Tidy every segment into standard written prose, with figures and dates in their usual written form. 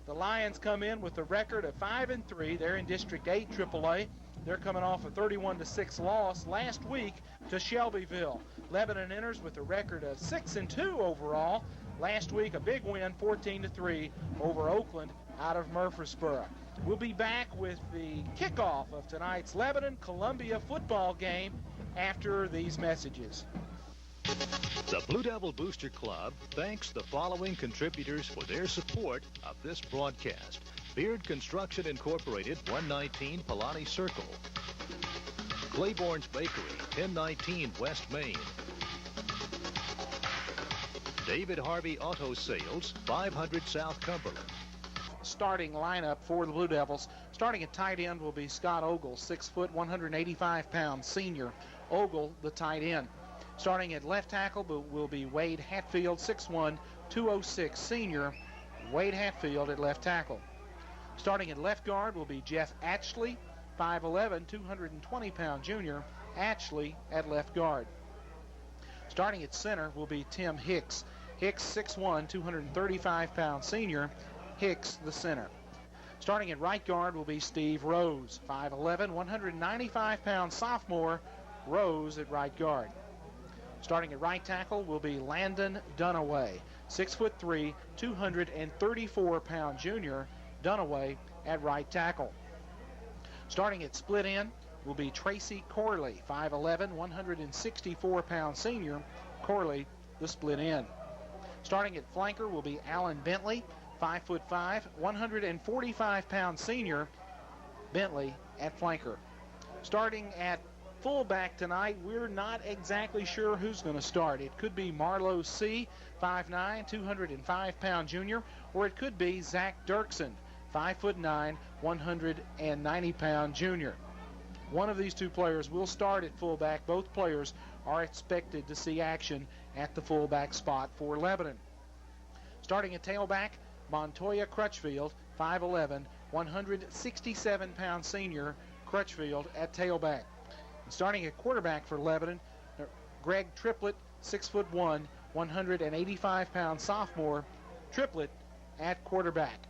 The Lions come in with a record of 5-3. They're in District 8 AAA. They're coming off a 31-6 loss last week to Shelbyville. Lebanon enters with a record of 6-2 overall. Last week, a big win, 14-3 over Oakland out of Murfreesboro. We'll be back with the kickoff of tonight's Lebanon-Columbia football game after these messages. The Blue Devil Booster Club thanks the following contributors for their support of this broadcast. Beard Construction Incorporated, 119 Palani Circle. Claiborne's Bakery, 1019 West Main. David Harvey Auto Sales, 500 South Cumberland. Starting lineup for the Blue Devils. Starting at tight end will be Scott Ogle, 6 foot, 185 pounds, senior. Ogle, the tight end. Starting at left tackle will be Wade Hatfield, 6'1", 206, senior. Wade Hatfield at left tackle. Starting at left guard will be Jeff Atchley, 5'11", 220-pound junior. Atchley at left guard. Starting at center will be Tim Hicks. Hicks, 6'1", 235-pound senior. Hicks, the center. Starting at right guard will be Steve Rose, 5'11", 195-pound sophomore. Rose at right guard. Starting at right tackle will be Landon Dunaway, 6'3", 234-pound junior. Dunaway at right tackle. Starting at split end will be Tracy Corley, 5'11", 164-pound senior. Corley, the split end. Starting at flanker will be Alan Bentley, 5'5", 145-pound senior. Bentley at flanker. Starting at fullback tonight, we're not exactly sure who's going to start. It could be Marlo C., 5'9", 205-pound junior, or it could be Zach Dirksen, 5'9", 190-pound junior. One of these two players will start at fullback. Both players are expected to see action at the fullback spot for Lebanon. Starting at tailback, Montoya Crutchfield, 5'11", 167-pound senior. Crutchfield at tailback. And starting at quarterback for Lebanon, Greg Triplett, 6'1", 185-pound sophomore. Triplett at quarterback.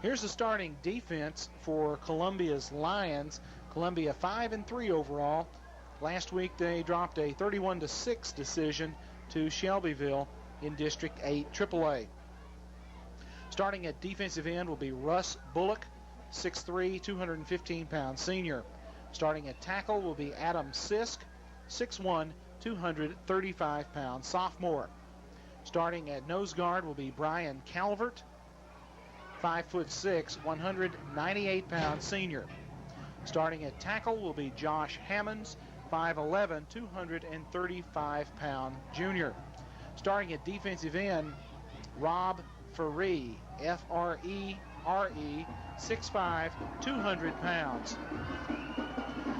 Here's the starting defense for Columbia's Lions. Columbia 5-3 overall. Last week they dropped a 31-6 decision to Shelbyville in District 8 AAA. Starting at defensive end will be Russ Bullock, 6'3", 215-pound senior. Starting at tackle will be Adam Sisk, 6'1", 235-pound sophomore. Starting at nose guard will be Brian Calvert, 5'6", 198-pound senior. Starting at tackle will be Josh Hammonds, 5'11", 235-pound junior. Starting at defensive end, Rob Ferree, F-R-E-R-E, 6'5", 200 pounds.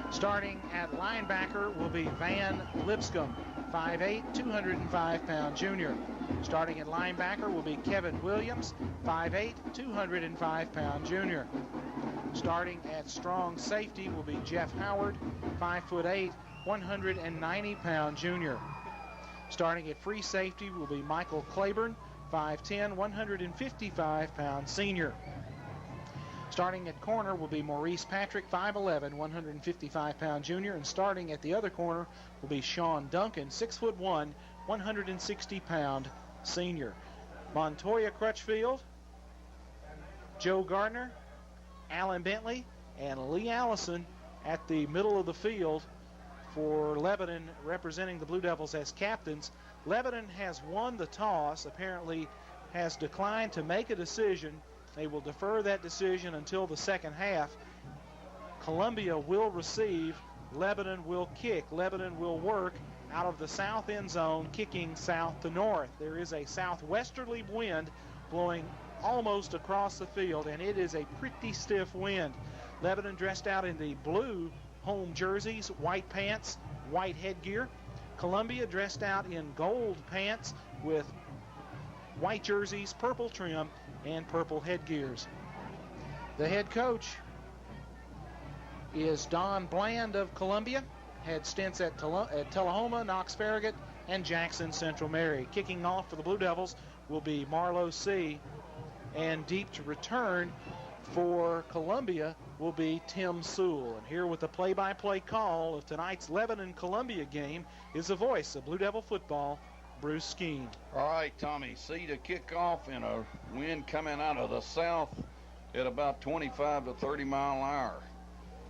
Starting at linebacker will be Van Lipscomb, 5'8", 205-pound junior. Starting at linebacker will be Kevin Williams, 5'8", 205-pound junior. Starting at strong safety will be Jeff Howard, 5'8", 190-pound junior. Starting at free safety will be Michael Claiborne, 5'10", 155-pound senior. Starting at corner will be Maurice Patrick, 5'11", 155-pound junior. And starting at the other corner will be Sean Duncan, 6'1", 160-pound senior. Montoya Crutchfield, Joe Gardner, Alan Bentley, and Lee Allison at the middle of the field for Lebanon, representing the Blue Devils as captains. Lebanon has won the toss, apparently has declined to make a decision. They will defer that decision until the second half. Columbia will receive. Lebanon will kick. Lebanon will work out of the south end zone, kicking south to north. There is a southwesterly wind blowing almost across the field, and it is a pretty stiff wind. Lebanon dressed out in the blue home jerseys, white pants, white headgear. Columbia dressed out in gold pants with white jerseys, purple trim, and purple headgears. The head coach is Don Bland of Columbia. Had stints at Tullahoma, Knox Farragut, and Jackson Central Mary. Kicking off for the Blue Devils will be Marlo C., And deep to return for Columbia will be Tim Sewell. And here with the play-by-play call of tonight's Lebanon-Columbia game is the voice of Blue Devil football, Bruce Skeen. All right, Tommy, see the kickoff in a wind coming out of the south at about 25 to 30 mile an hour.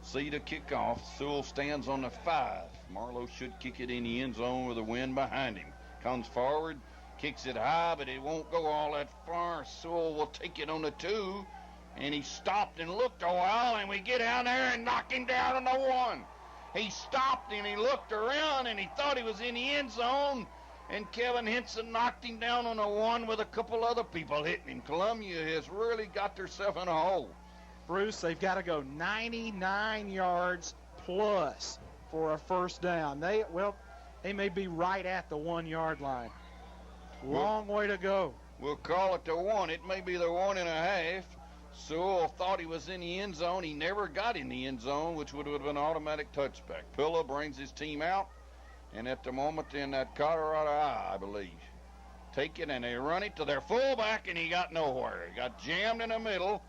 See the kickoff. Sewell stands on the 5. Marlowe should kick it in the end zone with the wind behind him. Comes forward, kicks it high, but it won't go all that far. Sewell will take it on the 2, and he stopped and looked a while, and we get down there and knock him down on the 1. He stopped and he looked around, and he thought he was in the end zone, and Kevin Henson knocked him down on the 1 with a couple other people hitting him. Columbia has really got themselves in a hole. Bruce, they've got to go 99 yards plus for a first down. They may be right at the 1-yard line. Long way to go. We'll call it the 1. It may be the 1.5. Sewell thought he was in the end zone. He never got in the end zone, which would have been an automatic touchback. Pillow brings his team out, and at the moment in that Colorado Eye, I believe, take it, and they run it to their fullback, and he got nowhere. He got jammed in the middle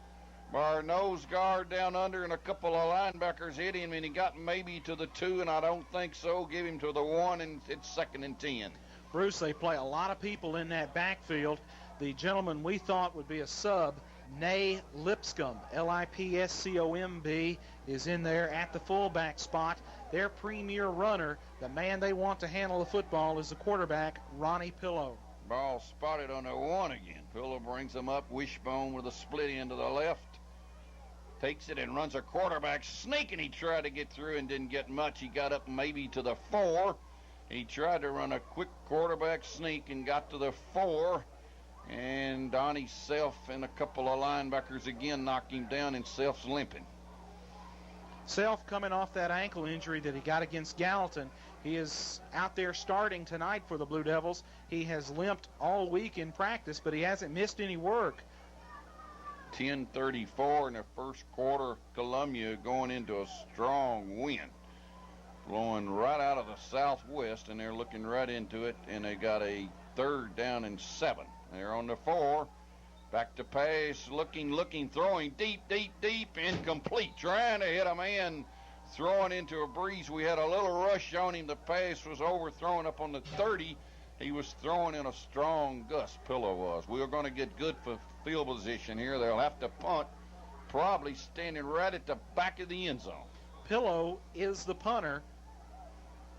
by our nose guard down under, and a couple of linebackers hit him, and he got maybe to the 2, and I don't think so. Give him to the 1, and it's 2nd and 10. Bruce, they play a lot of people in that backfield. The gentleman we thought would be a sub, Nay Lipscomb, Lipscomb, is in there at the fullback spot. Their premier runner, the man they want to handle the football, is the quarterback, Ronnie Pillow. Ball spotted on the 1 again. Pillow brings him up, wishbone with a split end to the left. Takes it and runs a quarterback sneak, and he tried to get through and didn't get much. He got up maybe to the 4. He tried to run a quick quarterback sneak and got to the 4. And Donnie Self and a couple of linebackers again knocked him down, and Self's limping. Self coming off that ankle injury that he got against Gallatin. He is out there starting tonight for the Blue Devils. He has limped all week in practice, but he hasn't missed any work. 10:34 in the first quarter. Columbia going into a strong wind, blowing right out of the southwest, and they're looking right into it, and they got a 3rd down and 7. They're on the 4. Back to pass, looking, throwing deep, incomplete. Trying to hit a man, throwing into a breeze. We had a little rush on him. The pass was overthrown up on the 30. He was throwing in a strong gust, Pillow was. We are going to get good for field position here. They'll have to punt, probably standing right at the back of the end zone. Pillow is the punter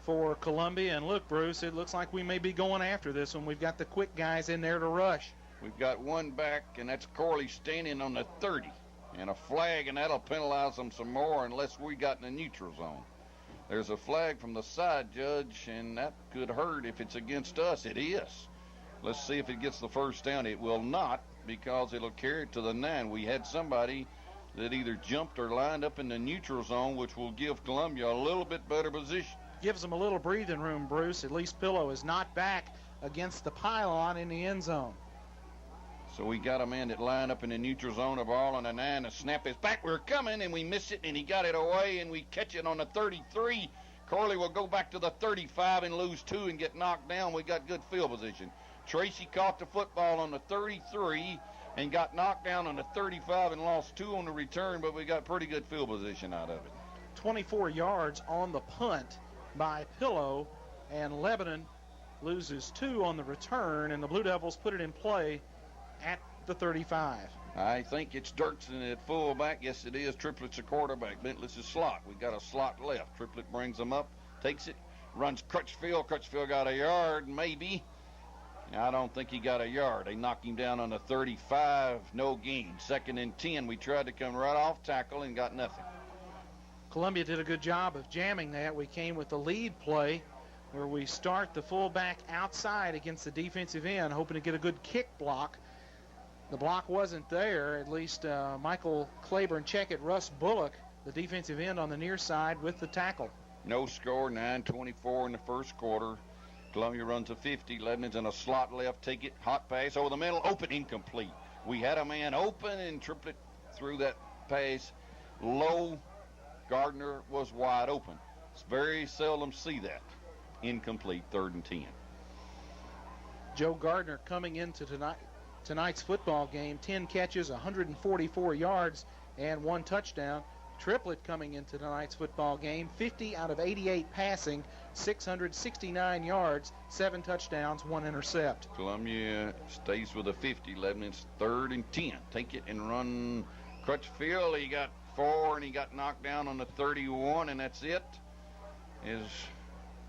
for Columbia. And look, Bruce, it looks like we may be going after this one. We've got the quick guys in there to rush. We've got one back, and that's Corley standing on the 30. And a flag, and that'll penalize them some more unless we got in the neutral zone. There's a flag from the side judge, and that could hurt if it's against us. It is. Let's see if it gets the first down. It will not, because it'll carry it to the 9. We had somebody that either jumped or lined up in the neutral zone, which will give Columbia a little bit better position. Gives them a little breathing room, Bruce. At least Pillow is not back against the pylon in the end zone. So we got a man that lined up in the neutral zone, a ball on the 9. The snap is back. We're coming, and we miss it, and he got it away, and we catch it on the 33. Corley will go back to the 35 and lose 2 and get knocked down. We got good field position. Tracy caught the football on the 33 and got knocked down on the 35 and lost 2 on the return, but we got pretty good field position out of it. 24 yards on the punt by Pillow, and Lebanon loses 2 on the return, and the Blue Devils put it in play at the 35. I think it's Dirksen at fullback. Yes, it is. Triplett's a quarterback. Bentley's a slot. We got a slot left. Triplett brings them up, takes it, runs Crutchfield. Crutchfield got a yard, maybe. I don't think he got a yard. They knocked him down on the 35. No gain. 2nd and 10. We tried to come right off tackle and got nothing. Columbia did a good job of jamming that. We came with the lead play where we start the fullback outside against the defensive end, hoping to get a good kick block. The block wasn't there. At least Michael Claiborne check it. Russ Bullock, the defensive end on the near side with the tackle. No score, 9:24 in the first quarter. Columbia runs a 50. Lebanon's in a slot left. Take it. Hot pass over the middle. Open, incomplete. We had a man open, and Triplett threw that pass low. Gardner was wide open. It's very seldom see that. Incomplete, 3rd and 10. Joe Gardner coming into tonight's football game. 10 catches, 144 yards, and 1 touchdown. Triplet coming into tonight's football game. 50 out of 88 passing, 669 yards, 7 touchdowns, 1 intercept. Columbia stays with a 50. 11. It's 3rd and 10. Take it and run. Crutchfield, he got 4 and he got knocked down on the 31, and that's it. Is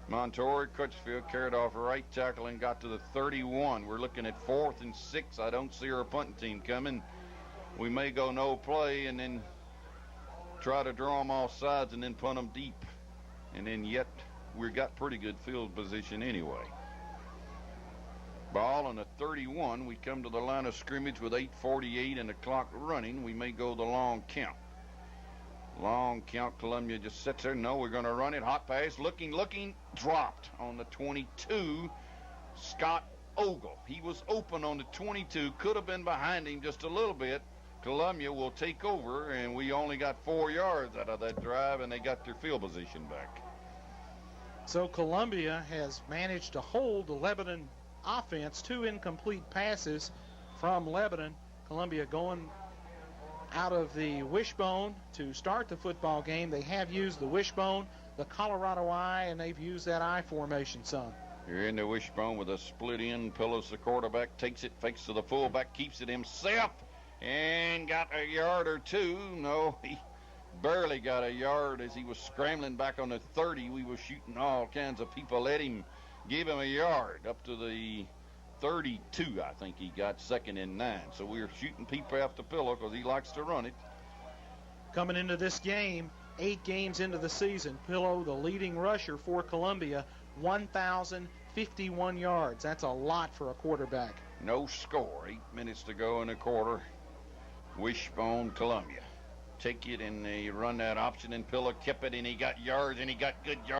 Montour. Crutchfield carried off a right tackle and got to the 31. We're looking at 4th and 6. I don't see our punting team coming. We may go no play and then try to draw them off sides and then punt them deep. And then yet we've got pretty good field position anyway. Ball on the 31. We come to the line of scrimmage with 8:48 and the clock running. We may go the long count. Long count. Columbia just sits there. No, we're going to run it. Hot pass. Looking. Dropped on the 22. Scott Ogle. He was open on the 22. Could have been behind him just a little bit. Columbia will take over, and we only got 4 yards out of that drive, and they got their field position back. So Columbia has managed to hold the Lebanon offense. 2 incomplete passes from Lebanon. Columbia going out of the wishbone to start the football game. They have used the wishbone, the Colorado I, and they've used that I formation some. You're in the wishbone with a split end. Pillows the quarterback, takes it, fakes to the fullback, keeps it himself, and got a yard or two. No, he barely got a yard as he was scrambling back on the 30. We were shooting all kinds of people. Let him give him a yard up to the 32, I think he got, 2nd and 9. So we were shooting people off the pillow because he likes to run it. Coming into this game, 8 games into the season, Pillow, the leading rusher for Columbia, 1,051 yards. That's a lot for a quarterback. No score. 8 minutes to go in the quarter. Wishbone, Columbia. Take it and they run that option, and Pillow kept it, and he got yards, and he got good yards.